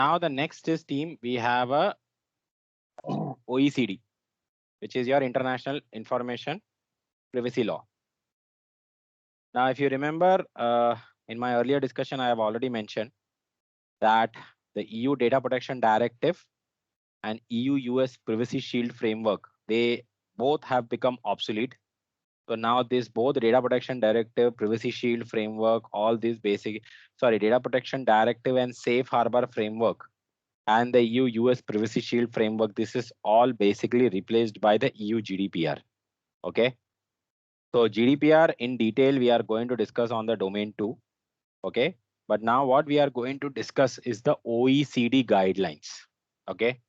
Now the next is team, we have a OECD, which is your International Information Privacy Law. Now, if you remember, in my earlier discussion, I have already mentioned that the EU Data Protection Directive and EU-US Privacy Shield Framework, they both have become obsolete. So now this both Data Protection Directive, Privacy Shield Framework, all these Data Protection Directive and Safe Harbor Framework and the EU-US Privacy Shield Framework, this is all basically replaced by the EU GDPR. Okay. So GDPR in detail, we are going to discuss on the domain 2. Okay. But now what we are going to discuss is the OECD guidelines. Okay.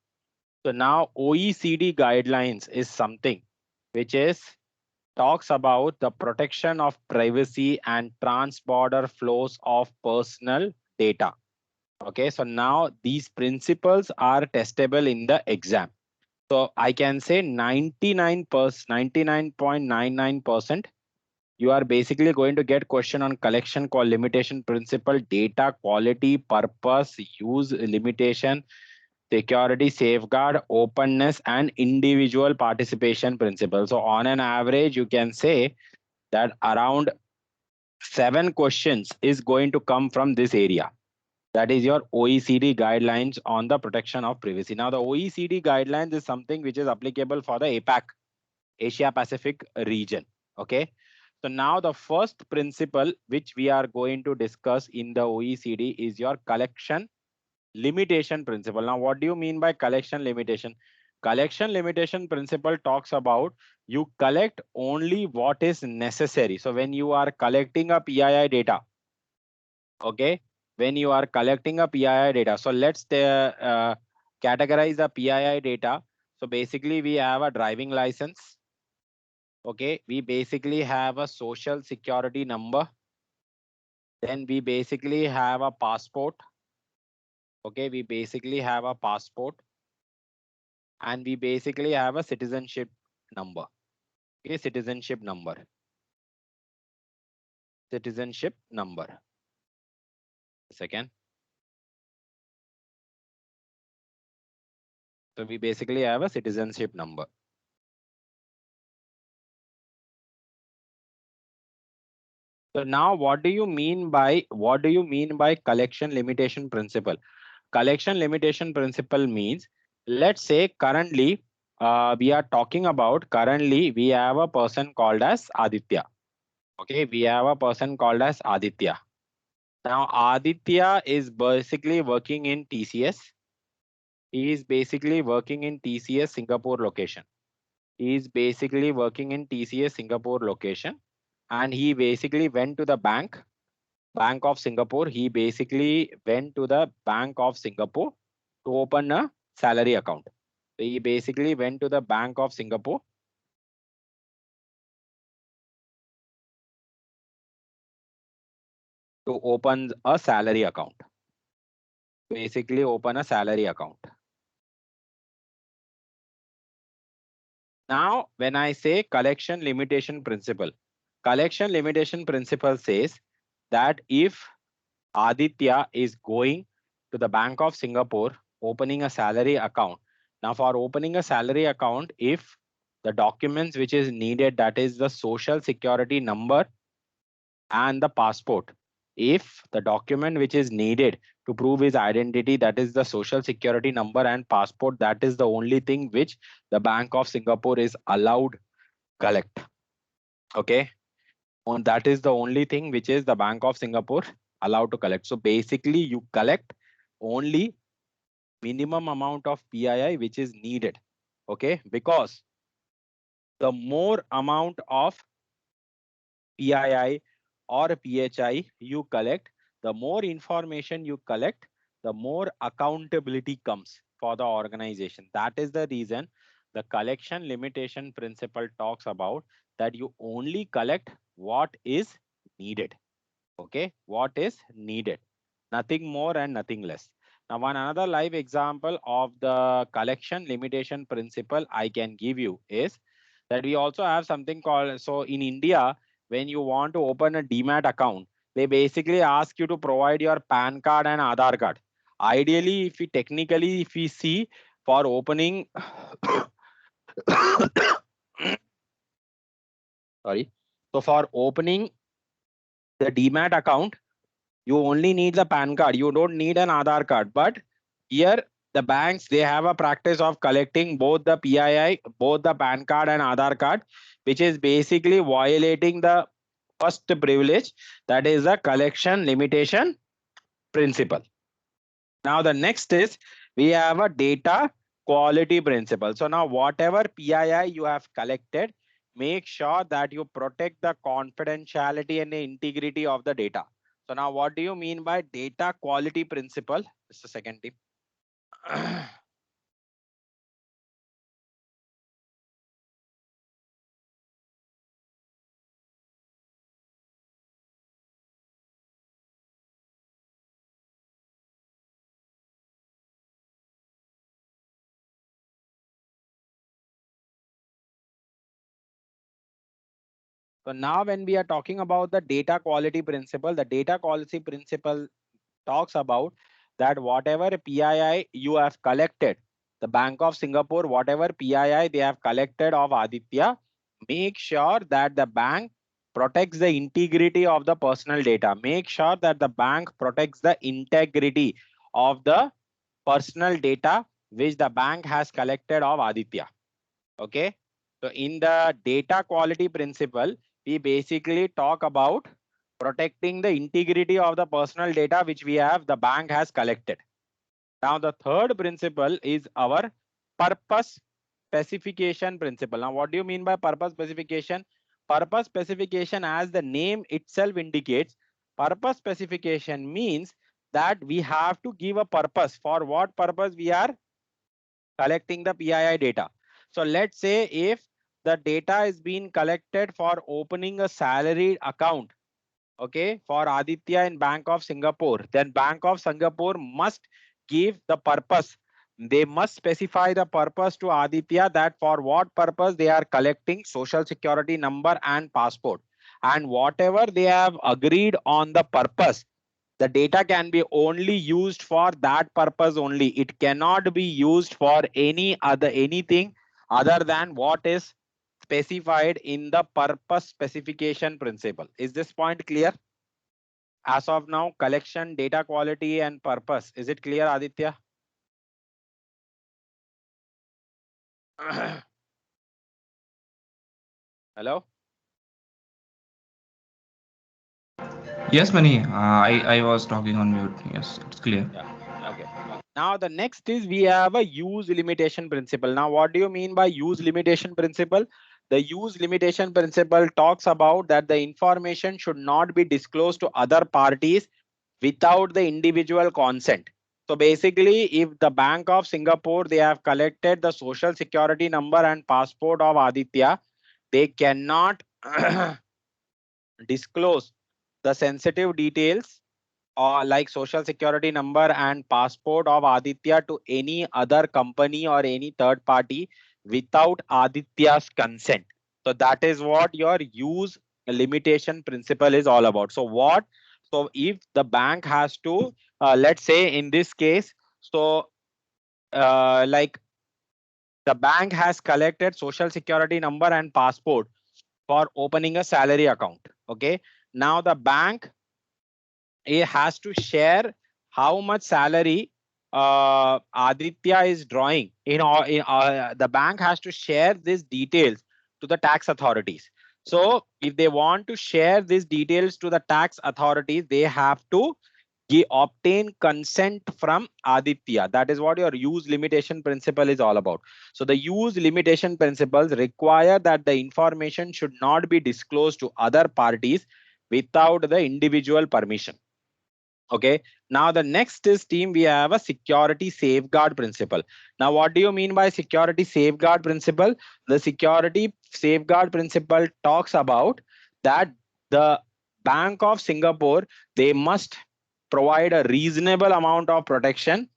So now OECD guidelines is something which is talks about the protection of privacy and trans-border flows of personal data. Okay, so now these principles are testable in the exam. So I can say 99.99% you are basically going to get question on collection limitation principle, data quality, purpose, use limitation, security, safeguard, openness, and individual participation principle. So on an average, you can say that around 7 questions is going to come from this area. That is your OECD guidelines on the protection of privacy. Now, the OECD guidelines is something which is applicable for the APAC, Asia Pacific region. Okay. So now the first principle which we are going to discuss in the OECD is your collection limitation principle. Now, what do you mean by collection limitation? Collection limitation principle talks about you collect only what is necessary. So when you are collecting a PII data, okay, when you are collecting a PII data, so let's categorize the PII data. So basically we have a driving license. Okay, we basically have a social security number. Then we basically have a passport. Okay, we basically have a passport. And we basically have a citizenship number. Okay, citizenship number. Citizenship number. Second. So we basically have a citizenship number. So now what do you mean by collection limitation principle? Collection limitation principle means, let's say currently we are talking about we have a person called as Aditya. Okay, we have a person called as Aditya. Now Aditya is basically working in TCS. He is basically working in TCS Singapore location. He is basically working in TCS Singapore location, and he basically went to the Bank of Singapore. He basically went to the Bank of Singapore to open a salary account. So he basically went to the Bank of Singapore to open a salary account. Basically open a salary account. Now, when I say collection limitation principle says that if Aditya is going to the Bank of Singapore opening a salary account. Now, for opening a salary account, if the documents which is needed, that is the social security number and the passport. If the document which is needed to prove his identity, that is the social security number and passport, that is the only thing which the Bank of Singapore is allowed collect. Okay. And that is the only thing which is the Bank of Singapore allowed to collect. So basically you collect only minimum amount of PII which is needed. Okay, because the more amount of PII or PHI you collect, the more information you collect, the more accountability comes for the organization. That is the reason the collection limitation principle talks about that you only collect what is needed. Okay, what is needed, nothing more and nothing less. Now, one another live example of the collection limitation principle I can give you is that we also have something called, so in India, when you want to open a demat account, they basically ask you to provide your PAN card and Aadhaar card. Ideally, if we technically, if we see for opening, sorry. So for opening the demat account, you only need the PAN card. You don't need an Aadhaar card. But here, the banks, they have a practice of collecting both the PII, both the PAN card and Aadhaar card, which is basically violating the first privilege, that is the collection limitation principle. Now the next is we have a data quality principle. So now whatever PII you have collected, make sure that you protect the confidentiality and the integrity of the data. So now what do you mean by data quality principle? Just a second, team. So now when we are talking about the data quality principle, the data quality principle talks about that whatever PII you have collected, the Bank of Singapore, whatever PII they have collected of Aditya, make sure that the bank protects the integrity of the personal data. Make sure that the bank protects the integrity of the personal data which the bank has collected of Aditya. Okay. So in the data quality principle, we basically talk about protecting the integrity of the personal data which the bank has collected. Now the third principle is our purpose specification principle. Now what do you mean by purpose specification? Purpose specification, as the name itself indicates, purpose specification means that we have to give a purpose. For what purpose we are collecting the PII data? So let's say if the data is being collected for opening a salary account, okay, for Aditya in Bank of Singapore, then Bank of Singapore must give the purpose. They must specify the purpose to Aditya, that for what purpose they are collecting social security number and passport. And whatever they have agreed on the purpose, the data can be only used for that purpose only. It cannot be used for anything other than what is specified in the purpose specification principle. Is this point clear? As of now, collection, data quality, and purpose. Is it clear, Aditya? Hello? Yes, Mani. I was talking on mute. Yes, it's clear. Yeah. Okay. Now the next is we have a use limitation principle. Now what do you mean by use limitation principle? The use limitation principle talks about that the information should not be disclosed to other parties without the individual consent. So basically, if the Bank of Singapore, they have collected the social security number and passport of Aditya, they cannot disclose the sensitive details or like social security number and passport of Aditya to any other company or any third party without Aditya's consent. So that is what your use limitation principle is all about. So what? So if the bank has to, let's say in this case, so like the bank has collected social security number and passport for opening a salary account. Okay. Now the bank, it has to share how much salary Aditya is drawing. The bank has to share these details to the tax authorities. So if they want to share these details to the tax authorities, they have to obtain consent from Aditya. That is what your use limitation principle is all about. So the use limitation principles require that the information should not be disclosed to other parties without the individual permission. Okay. Now the next is team, we have a security safeguard principle. Now what do you mean by security safeguard principle? The security safeguard principle talks about that the Bank of Singapore, they must provide a reasonable amount of protection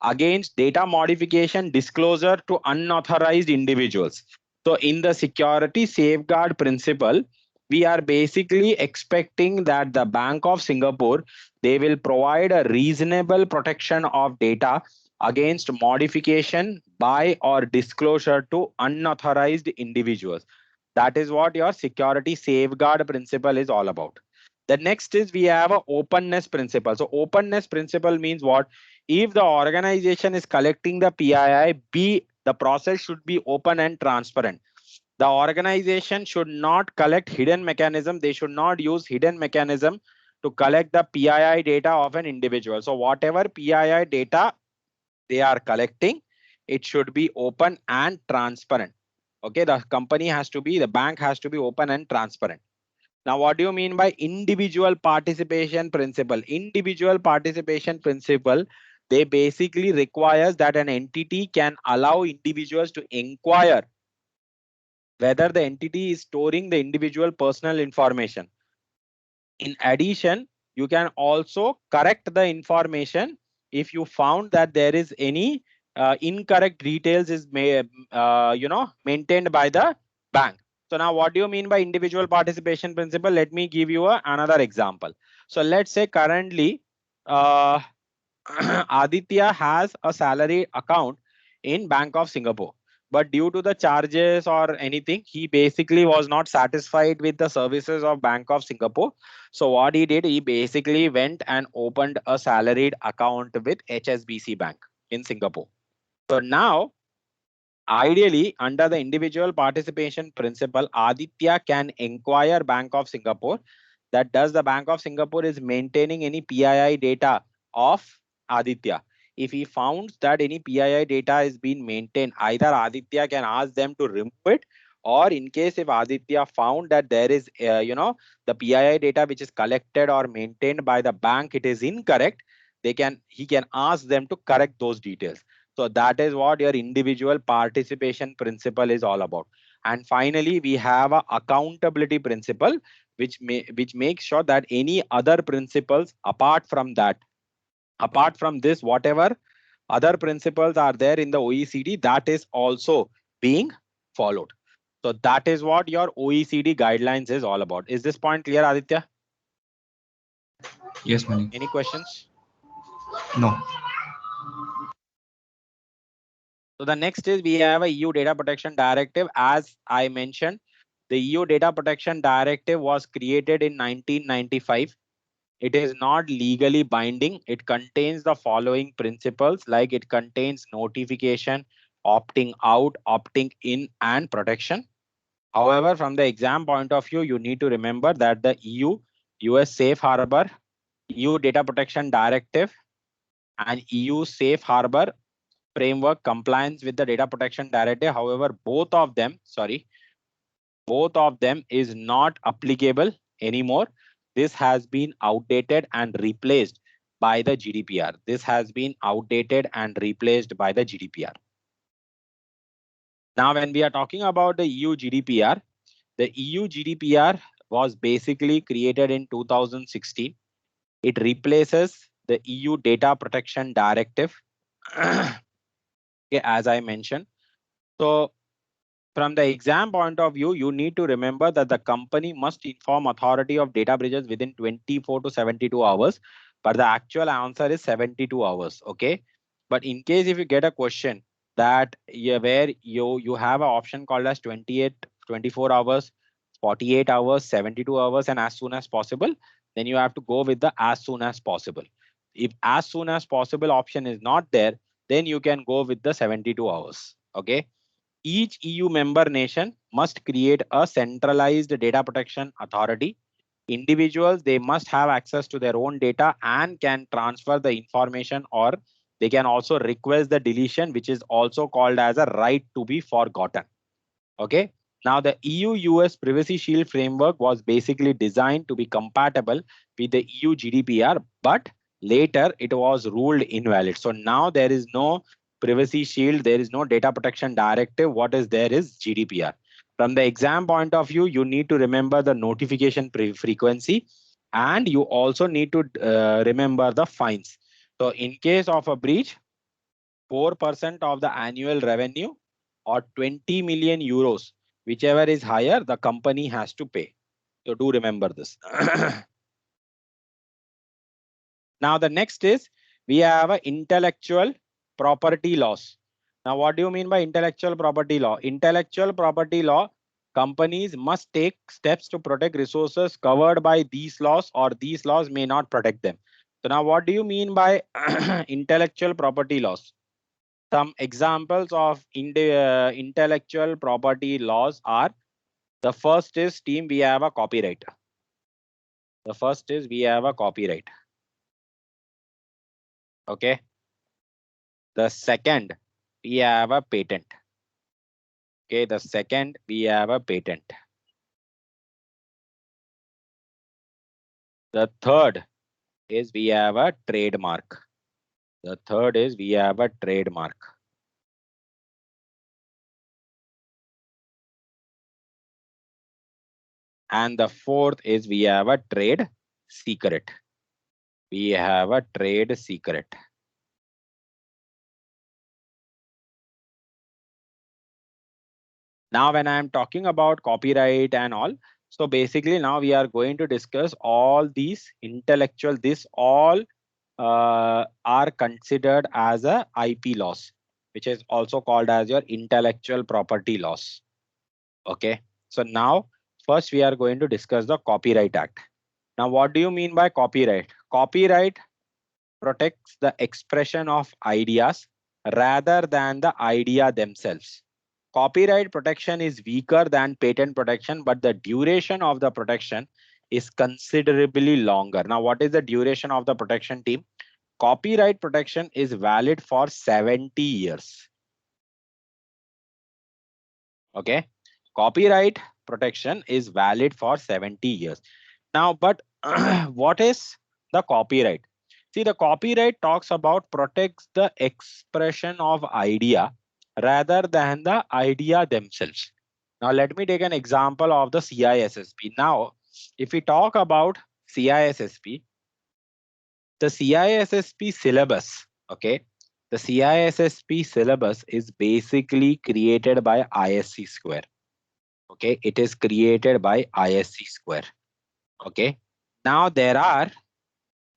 against data modification disclosure to unauthorized individuals. So in the security safeguard principle, we are basically expecting that the Bank of Singapore, they will provide a reasonable protection of data against modification by or disclosure to unauthorized individuals. That is what your security safeguard principle is all about. The next is we have a openness principle. So openness principle means what? If the organization is collecting the PII, the process should be open and transparent. The organization should not collect hidden mechanism. They should not use hidden mechanism to collect the PII data of an individual. So whatever PII data they are collecting, it should be open and transparent. Okay, the bank has to be open and transparent. Now, what do you mean by individual participation principle? Individual participation principle, they basically requires that an entity can allow individuals to inquire whether the entity is storing the individual personal information. In addition, you can also correct the information if you found that there is any incorrect details is maintained by the bank. So now what do you mean by individual participation principle? Let me give you another example. So let's say currently uh, Aditya has a salary account in Bank of Singapore, but due to the charges or anything, he basically was not satisfied with the services of Bank of Singapore. So what he did, he basically went and opened a salaried account with HSBC Bank in Singapore. So now, ideally, under the individual participation principle, Aditya can inquire Bank of Singapore that does the Bank of Singapore is maintaining any PII data of Aditya. If he found that any PII data is being maintained, either Aditya can ask them to remove it, or in case if Aditya found that there is, the PII data which is collected or maintained by the bank, it is incorrect, he can ask them to correct those details. So that is what your individual participation principle is all about. And finally, we have a accountability principle, which makes sure that any other principles apart from this, whatever other principles are there in the OECD, that is also being followed. So that is what your OECD guidelines is all about. Is this point clear, Aditya? Yes, Mani. Any questions? No. So the next is we have a EU Data Protection Directive. As I mentioned, the EU Data Protection Directive was created in 1995. It is not legally binding. It contains the following principles, like it contains notification, opting out, opting in, and protection. However, from the exam point of view, you need to remember that the US Safe Harbor, EU Data Protection Directive, and EU Safe Harbor framework compliance with the Data Protection Directive. However, both of them is not applicable anymore. This has been outdated and replaced by the GDPR. Now, when we are talking about the EU GDPR, the EU GDPR was basically created in 2016. It replaces the EU Data Protection Directive, as I mentioned. So from the exam point of view, you need to remember that the company must inform authority of data breaches within 24 to 72 hours, but the actual answer is 72 hours. Okay. But in case if you get a question that where you have an option called as 28, 24 hours, 48 hours, 72 hours, and as soon as possible, then you have to go with the as soon as possible. If as soon as possible option is not there, then you can go with the 72 hours. Okay. Each EU member nation must create a centralized data protection authority. Individuals, they must have access to their own data and can transfer the information, or they can also request the deletion, which is also called as a right to be forgotten. Okay. Now, the EU-US Privacy Shield framework was basically designed to be compatible with the EU GDPR, but later it was ruled invalid. So now there is no Privacy Shield, there is no Data Protection Directive. What is there is GDPR. From the exam point of view, you need to remember the notification frequency, and you also need to remember the fines. So in case of a breach, 4% of the annual revenue or 20 million euros, whichever is higher, the company has to pay. So do remember this. Now the next is we have a intellectual property laws. Now what do you mean by intellectual property law? Intellectual property law, companies must take steps to protect resources covered by these laws, or these laws may not protect them. So now what do you mean by intellectual property laws? Some examples of intellectual property laws are, the first is team, we have a copyright. The first is we have a copyright. Okay. The second, we have a patent. Okay, the second, we have a patent. The third is we have a trademark. The third is we have a trademark. And the fourth is we have a trade secret. We have a trade secret. Now, when I'm talking about copyright and all, so basically now we are going to discuss all these intellectual, this all are considered as a IP loss, which is also called as your intellectual property loss. Okay. So now first we are going to discuss the Copyright Act. Now, what do you mean by copyright? Copyright protects the expression of ideas rather than the idea themselves. Copyright protection is weaker than patent protection, but the duration of the protection is considerably longer. Now, what is the duration of the protection, team? Copyright protection is valid for 70 years. Okay. Copyright protection is valid for 70 years. Now, but what is the copyright? See, the copyright talks about protects the expression of idea rather than the idea themselves. Now, let me take an example of the CISSP. Now, if we talk about CISSP, the CISSP syllabus, okay, the CISSP syllabus is basically created by ISC square. Okay, it is created by ISC square. Okay, now there are,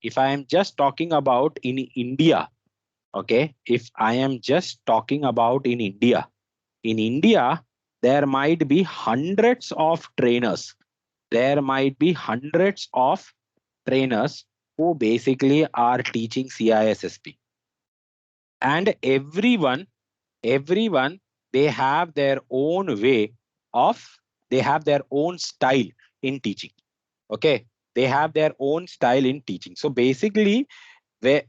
if I am just talking about in India, okay, if I am just talking about in India, there might be hundreds of trainers. There might be hundreds of trainers who basically are teaching CISSP. And everyone, they have their own way of, they have their own style in teaching. Okay, they have their own style in teaching. So basically, where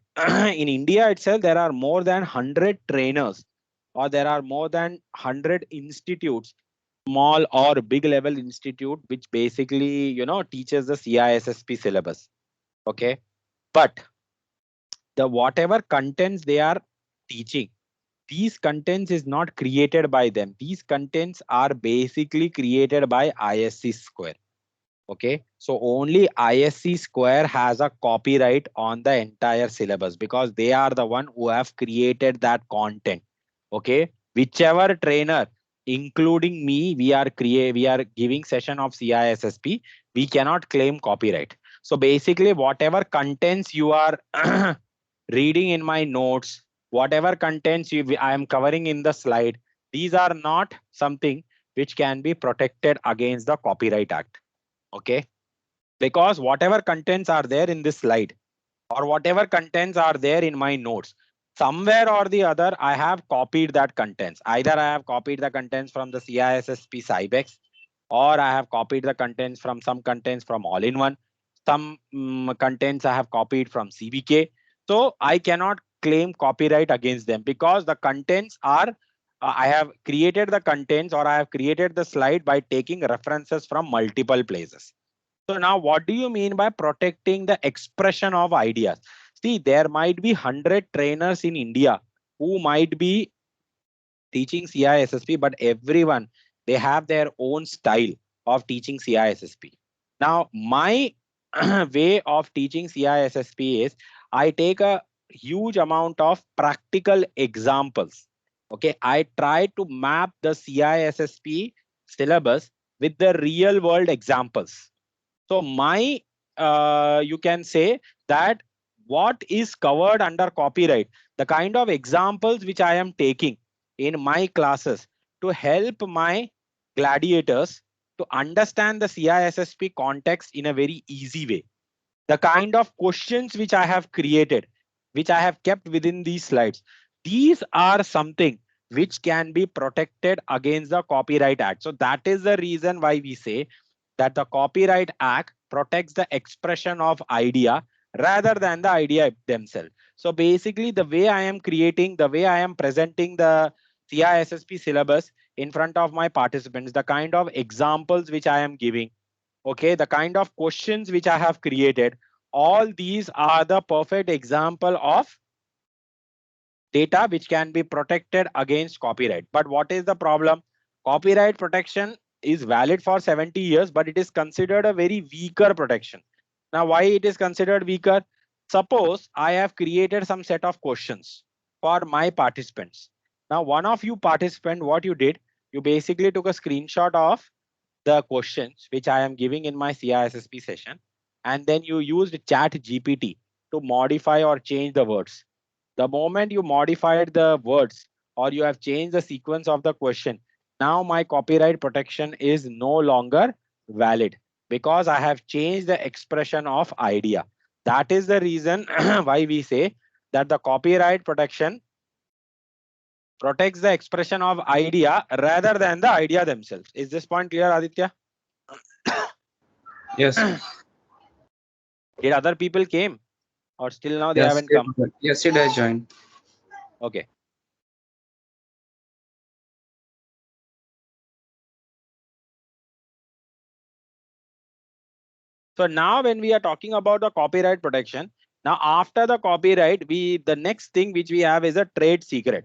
in India itself, there are more than 100 trainers, or there are more than 100 institutes, small or big level institute, which basically, teaches the CISSP syllabus. Okay, but the whatever contents they are teaching, these contents is not created by them. These contents are basically created by ISC square. Okay, so only ISC square has a copyright on the entire syllabus because they are the one who have created that content. Okay, whichever trainer, including me, we are giving session of CISSP, we cannot claim copyright. So basically, whatever contents you are reading in my notes, whatever contents I am covering in the slide, these are not something which can be protected against the Copyright Act. Okay, because whatever contents are there in this slide, or whatever contents are there in my notes, somewhere or the other, I have copied that contents. Either I have copied the contents from the CISSP Cybex, or I have copied the contents from some contents from All-in-One. Some contents I have copied from CBK. So I cannot claim copyright against them because the contents are, I have created the contents, or I have created the slide by taking references from multiple places. So now what do you mean by protecting the expression of ideas? See, there might be 100 trainers in India who might be teaching CISSP, but everyone, they have their own style of teaching CISSP. Now, my way of teaching CISSP is I take a huge amount of practical examples. Okay, I try to map the CISSP syllabus with the real world examples. So my, you can say that what is covered under copyright, the kind of examples which I am taking in my classes to help my gladiators to understand the CISSP context in a very easy way. The kind of questions which I have created, which I have kept within these slides, these are something which can be protected against the Copyright Act. So that is the reason why we say that the Copyright Act protects the expression of idea rather than the idea themselves. So basically, the way I am creating, the way I am presenting the CISSP syllabus in front of my participants, the kind of examples which I am giving, okay, the kind of questions which I have created, all these are the perfect example of data which can be protected against copyright. But what is the problem? Copyright protection is valid for 70 years, but it is considered a very weaker protection. Now, why it is considered weaker? Suppose I have created some set of questions for my participants. Now, one of you participant, what you did, you basically took a screenshot of the questions which I am giving in my CISSP session, and then you used Chat GPT to modify or change the words. The moment you modified the words or you have changed the sequence of the question, now my copyright protection is no longer valid because I have changed the expression of idea. That is the reason why we say that the copyright protection protects the expression of idea rather than the idea themselves. Is this point clear, Aditya? Yes. Did other people came or still now they Yes. haven't come? Yes, it has joined. Okay. So now when we are talking about the copyright protection, now after the copyright, the next thing which we have is a trade secret.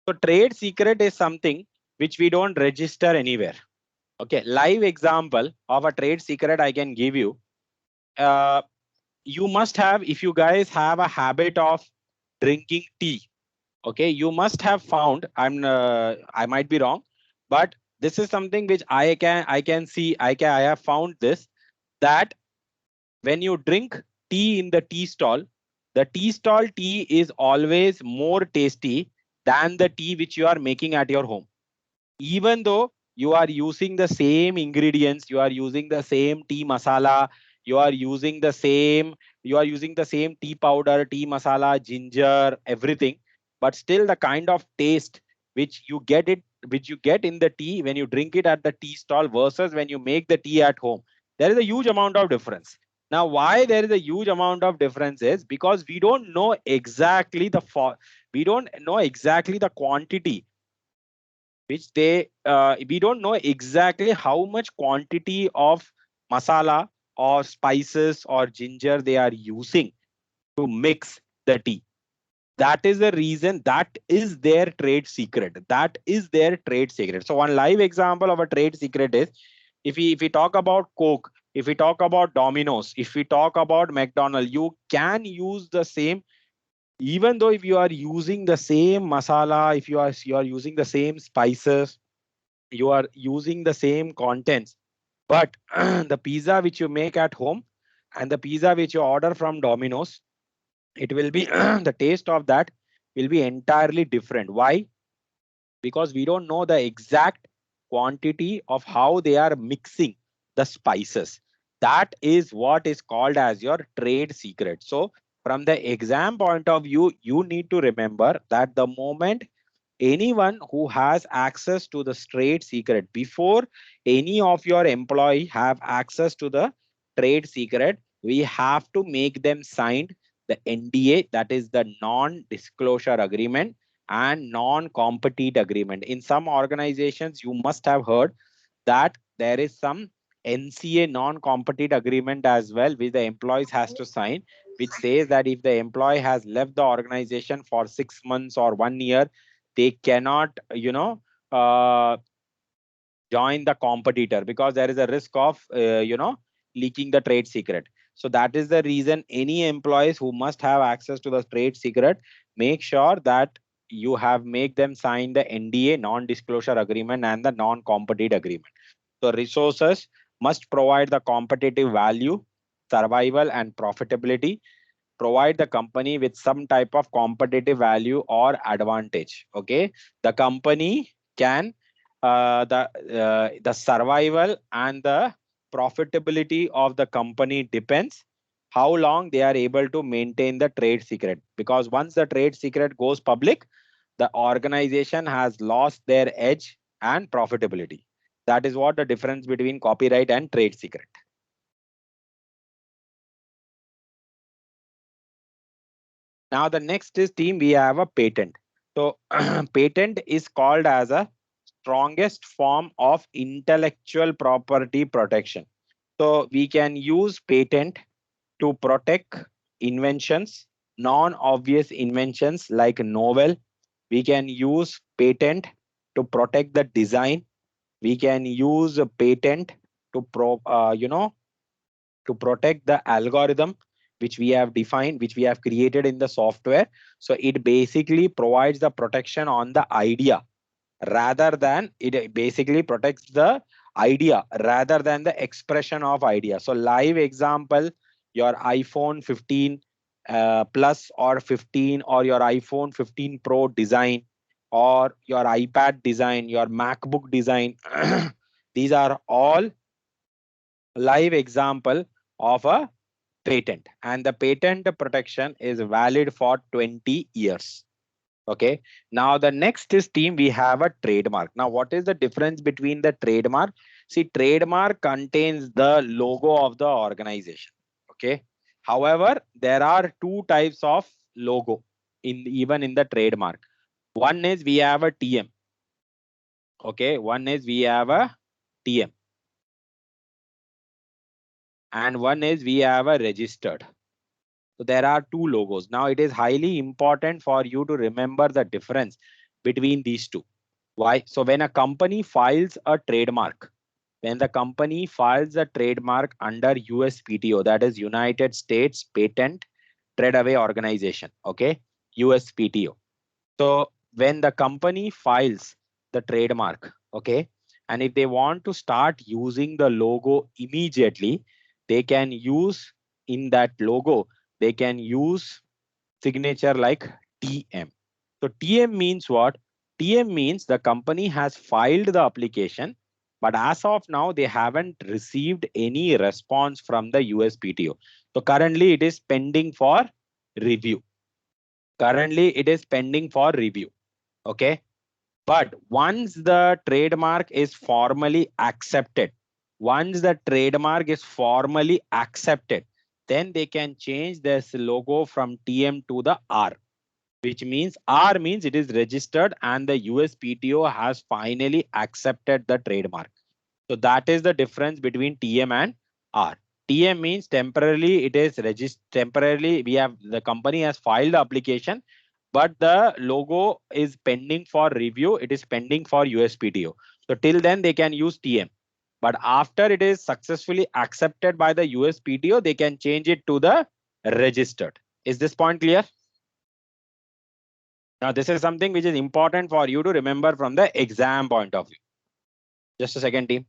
So trade secret is something which we don't register anywhere. Okay, live example of a trade secret I can give you. You must have, if you guys have a habit of drinking tea, okay, you must have found, I might be wrong, but this is something which I have found this, that when you drink tea in the tea stall tea is always more tasty than the tea which you are making at your home. Even though you are using the same ingredients, you are using the same tea masala, you are using the same, you are using the same tea powder, tea masala, ginger, everything, but still the kind of taste which you get it, which you get in the tea when you drink it at the tea stall versus when you make the tea at home, there is a huge amount of difference. Now, why there is a huge amount of difference is because we don't know exactly we don't know exactly the quantity which we don't know exactly how much quantity of masala or spices or ginger they are using to mix the tea. That is the reason, that is their trade secret. That is their trade secret. So one live example of a trade secret is, if we talk about Coke, if we talk about Domino's, if we talk about McDonald's, you can use the same, even though if you are using the same masala, if you are using the same spices, you are using the same contents, but the pizza which you make at home and the pizza which you order from Domino's, it will be the taste of that will be entirely different. Why? Because we don't know the exact quantity of how they are mixing the spices. That is what is called as your trade secret. So from the exam point of view, you need to remember that the moment anyone who has access to the trade secret, before any of your employee have access to the trade secret, we have to make them sign the NDA, that is the non-disclosure agreement, and non-compete agreement. In some organizations, you must have heard that there is some NCA, non-compete agreement as well, which the employees has to sign, which says that if the employee has left the organization for 6 months or 1 year, they cannot, join the competitor because there is a risk of, leaking the trade secret. So that is the reason any employees who must have access to the trade secret, make sure that you have make them sign the NDA, non-disclosure agreement, and the non-compete agreement. So resources, must provide the competitive value, survival, and profitability. Provide the company with some type of competitive value or advantage. Okay, the company can the survival and the profitability of the company depends how long they are able to maintain the trade secret, because once the trade secret goes public, the organization has lost their edge and profitability. That is what the difference between copyright and trade secret. Now the next is team, we have a patent. So patent is called as a strongest form of intellectual property protection. So we can use patent to protect inventions, non-obvious inventions like novel. We can use patent to protect the design. We can use a patent to to protect the algorithm which we have defined, which we have created in the software. So it basically provides the protection on the idea rather than it basically protects the idea rather than the expression of idea. So live example, your iPhone 15 plus or 15 or your iPhone 15 Pro design or your iPad design, your MacBook design. These are all live example of a patent, and the patent protection is valid for 20 years. Okay. Now the next is team, we have a trademark. Now what is the difference between the trademark? See, trademark contains the logo of the organization. Okay. However, there are two types of logo even in the trademark. One is we have a TM. Okay. One is we have a TM. And one is we have a registered. So there are two logos. Now it is highly important for you to remember the difference between these two. Why? So when a company files a trademark, when the company files a trademark under USPTO, that is United States Patent Trade Away Organization, okay, USPTO. So when the company files the trademark, okay, and if they want to start using the logo immediately, they can use in that logo, they can use signature like TM. So TM means what? TM means the company has filed the application, but as of now, they haven't received any response from the USPTO. So currently it is pending for review. Currently it is pending for review. Okay. But once the trademark is formally accepted, once the trademark is formally accepted, then they can change this logo from TM to the R, which means R means it is registered and the USPTO has finally accepted the trademark. So that is the difference between TM and R. TM means temporarily it is registered, temporarily we have the company has filed the application, but the logo is pending for review. It is pending for USPTO. So till then they can use TM. But after it is successfully accepted by the USPTO, they can change it to the registered. Is this point clear? Now, this is something which is important for you to remember from the exam point of view. Just a second, team.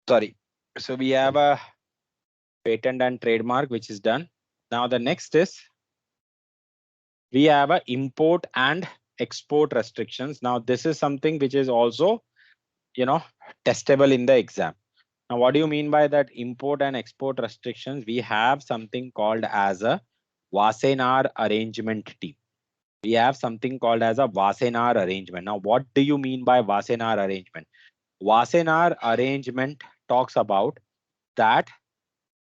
Sorry. So we have a patent and trademark, which is done. Now the next is we have a import and export restrictions. Now this is something which is also, testable in the exam. Now, what do you mean by that import and export restrictions? We have something called as a Wassenaar arrangement team. We have something called as a Wassenaar arrangement. Now, what do you mean by Wassenaar arrangement? Wassenaar arrangement talks about that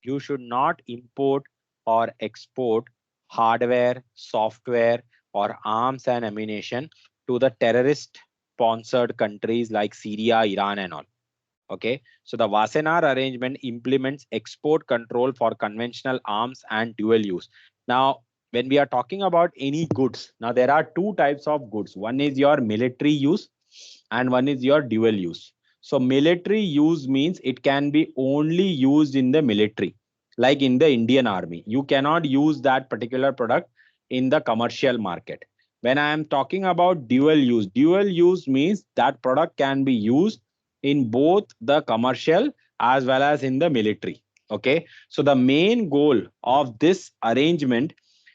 you should not import or export hardware, software, or arms and ammunition to the terrorist sponsored countries like Syria, Iran, and all. Okay, so the Wassenaar arrangement implements export control for conventional arms and dual use. Now, when we are talking about any goods, now there are two types of goods. One is your military use and one is your dual use. So military use means it can be only used in the military, like in the Indian Army. You cannot use that particular product in the commercial market. When I am talking about dual use means that product can be used in both the commercial as well as in the military. Okay, so the main goal of this arrangement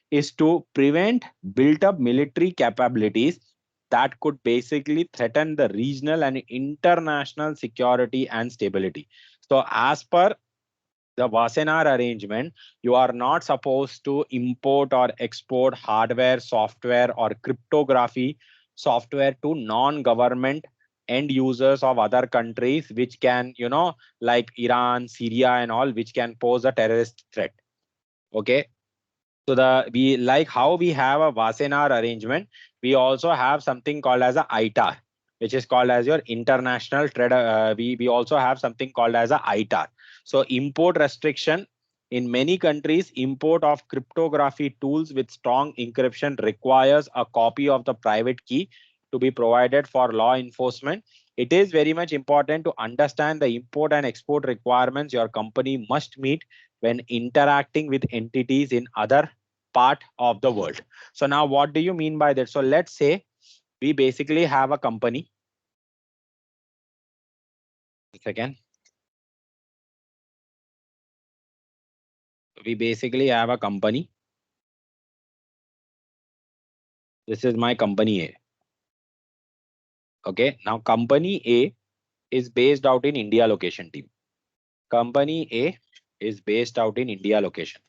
is to prevent built up military capabilities that could basically threaten the regional and international security and stability. So as per the Wassenaar arrangement, you are not supposed to import or export hardware, software, or cryptography software to non-government end users of other countries, which can, like Iran, Syria, and all, which can pose a terrorist threat. Okay. So we like how we have a Wassenaar arrangement. We also have something called as a ITAR, which is called as your international trade. We also have something called as a ITAR. So import restriction in many countries, import of cryptography tools with strong encryption requires a copy of the private key to be provided for law enforcement. It is very much important to understand the import and export requirements your company must meet when interacting with entities in other part of the world. So now what do you mean by that? So let's say we basically have a company. Again, we basically have a company. This is my company A. Okay, now company A is based out in India location team. Company A is based out in India location.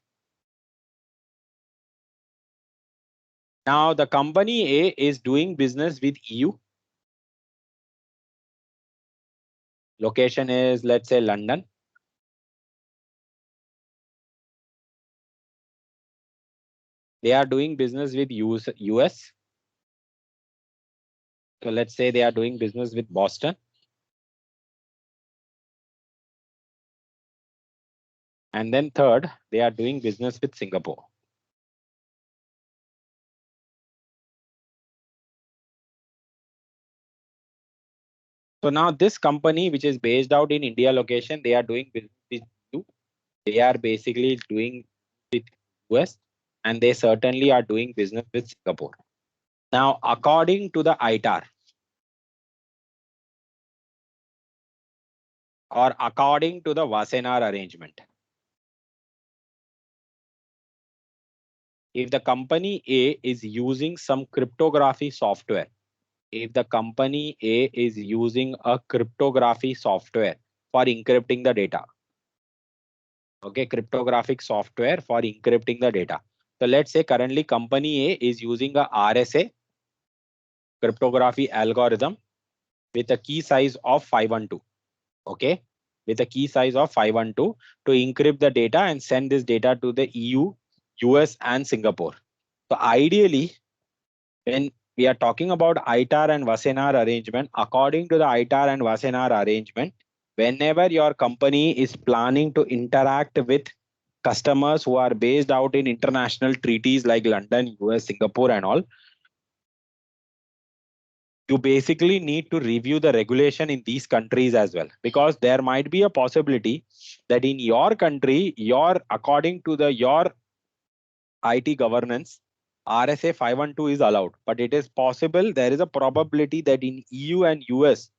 Now the company A is doing business with EU. Location is, let's say, London. They are doing business with US. So let's say they are doing business with Boston. And then third, they are doing business with Singapore. So now this company, which is based out in India location, they are doing business with you. They are basically doing with US, and they certainly are doing business with Singapore. Now, according to the ITAR, or according to the Wassenaar arrangement, if the company A is using some cryptography software, if the company A is using a cryptography software for encrypting the data, okay, cryptographic software for encrypting the data. So let's say currently company A is using a RSA cryptography algorithm with a key size of 512. Okay, with a key size of 512 to encrypt the data and send this data to the EU, US, and Singapore. So ideally, when we are talking about ITAR and Wassenaar arrangement, according to the ITAR and Wassenaar arrangement, whenever your company is planning to interact with customers who are based out in international treaties like London, US, Singapore, and all, you basically need to review the regulation in these countries as well, because there might be a possibility that in your country, according to your IT governance, RSA 512 is allowed, but it is possible there is a probability that in EU and US,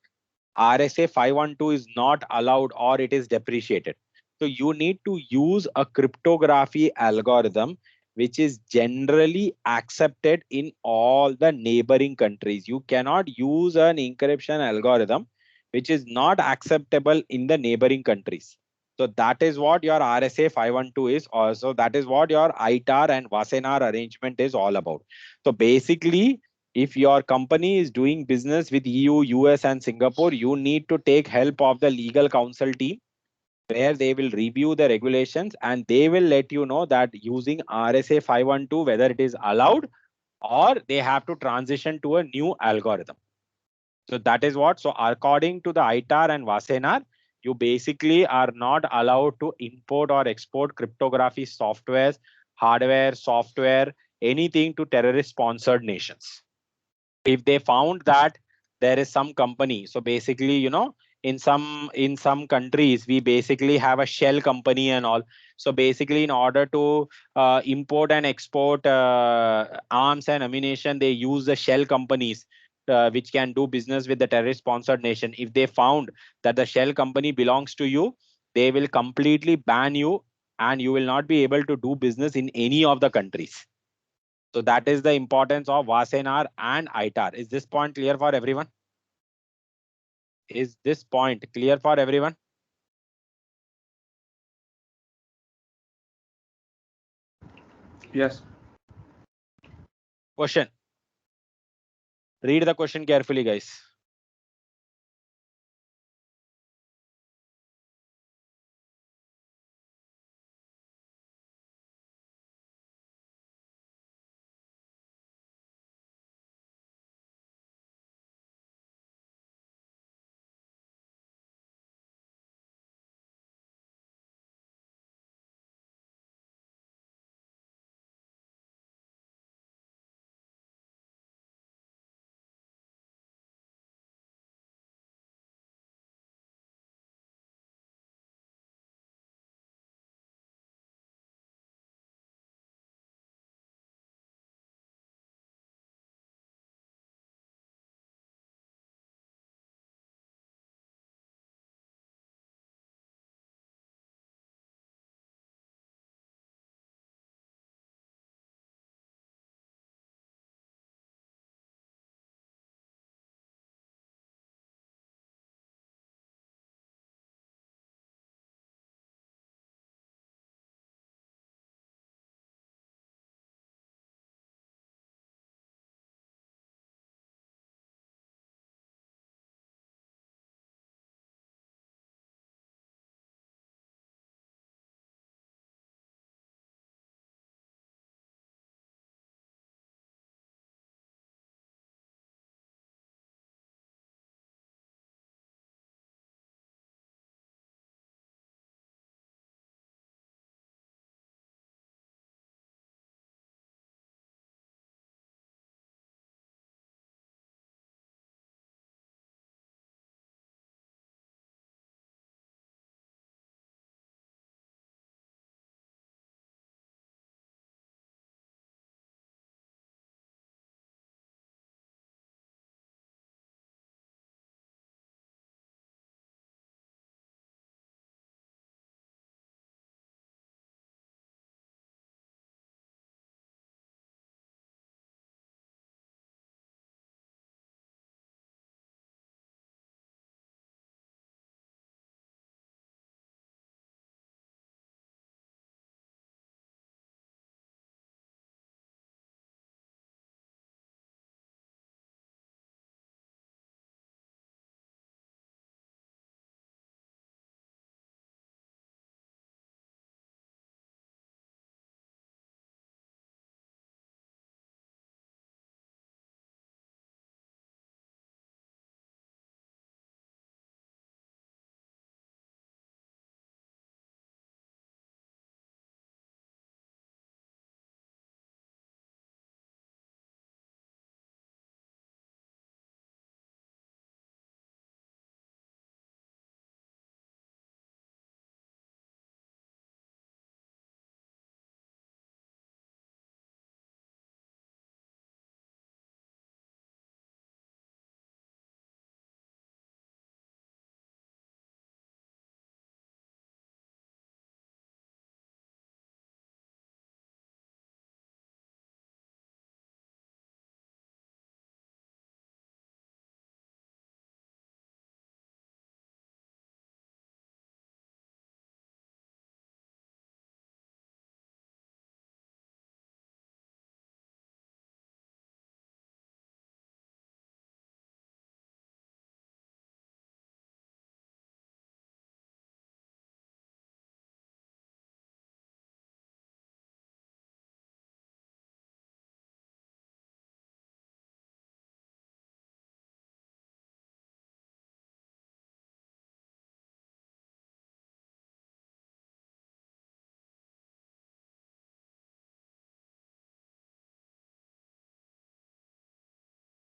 RSA 512 is not allowed or it is depreciated. So you need to use a cryptography algorithm which is generally accepted in all the neighboring countries. You cannot use an encryption algorithm which is not acceptable in the neighboring countries. So that is what your RSA 512 is. Also, that is what your ITAR and Wassenaar arrangement is all about. So basically, if your company is doing business with EU, US, and Singapore, you need to take help of the legal counsel team where they will review the regulations and they will let you know that using RSA 512, whether it is allowed or they have to transition to a new algorithm. So that is what. So according to the ITAR and Wassenaar, you basically are not allowed to import or export cryptography softwares, hardware, software, anything to terrorist sponsored nations. If they found that there is some company, so basically, in some countries we basically have a shell company and all. So basically, in order to import and export arms and ammunition, they use the shell companies which can do business with the terrorist sponsored nation. If they found that the shell company belongs to you, they will completely ban you and you will not be able to do business in any of the countries. So that is the importance of Wassenaar and ITAR. Is this point clear for everyone? Is this point clear for everyone? Yes. Question. Read the question carefully, guys.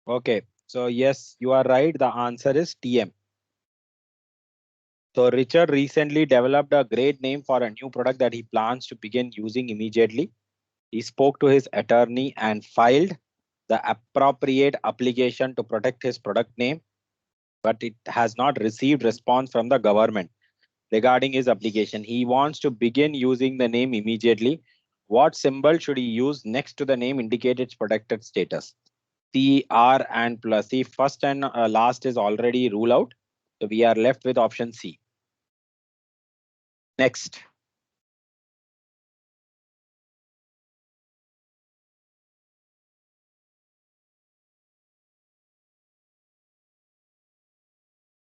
Okay, so yes, you are right. The answer is TM. So Richard recently developed a great name for a new product that he plans to begin using immediately. He spoke to his attorney and filed the appropriate application to protect his product name, but it has not received response from the government regarding his application. He wants to begin using the name immediately. What symbol should he use next to the name indicate its protected status? C, R, and plus. See, first and last is already ruled out. So we are left with option C. Next.